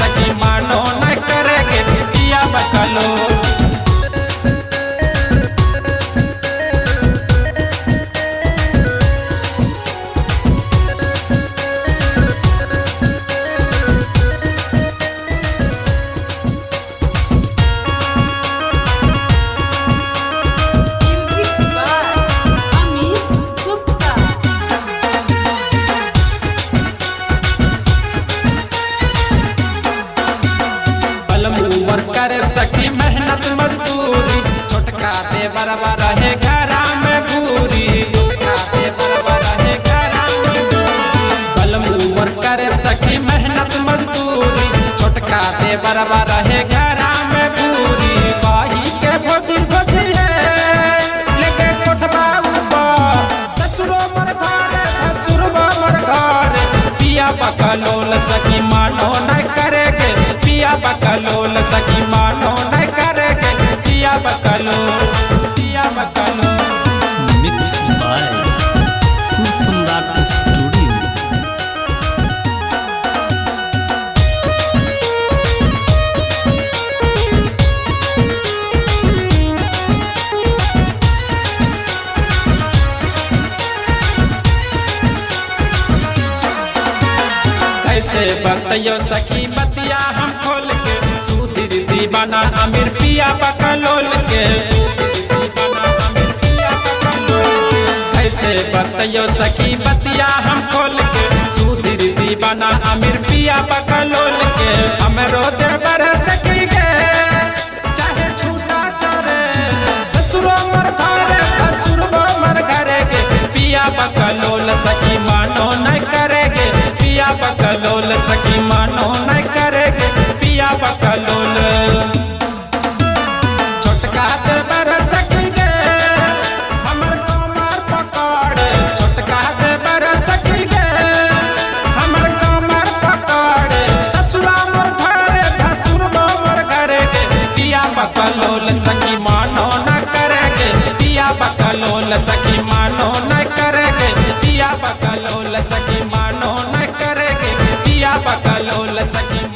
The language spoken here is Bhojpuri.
सखी मानो न करेगे पिया बकलोल। करे सखी मेहनत मजदूरी छोटका देवर रहे घरा में घूरी, छोटका देवर रहे घरा में घूरी। बलमुअर करे सखी मेहनत मजदूरी छोटका देवर रहे घरा में घूरी। बाही के भोजी भोजी है लेके कोठबा ऊपर ससुरो मर घर ससुरबा मर घर पिया बकलोल सखी मानो न करेगे पिया बकलोल सखी मानो न करेगे पिया बकलोल पिया बकलोल। Mix by Susamrat studio. कैसे बतियो सखी बतिया हम खोल के सुधीर दीवाना अमीर पिया बकलोल के। कैसे बतियो सखी बतिया हम खोल के सुधीर दीवाना अमीर पिया बकलोल के। हमरो देवर सखी के चाहे छूटा चरे ससुरो मर घरे ससुरबो मर घरे के पिया बकलोल सखी मानो न करेगे पिया बकलोल सखी मानो न करेगे पिया बकलोल। छोटका देवर सखी गे हमर कमर पकड़ छोटका देवर सखी गे हमर कमर पकड़ ससुरा मोर घरे ससुरबो मोर घरे के पिया बकलोल सखी मानो न करेगे पिया बकलोल सखी मानो न करेगे पिया बकलोल सखी मानो न करेगे पिया बकलोल सखी।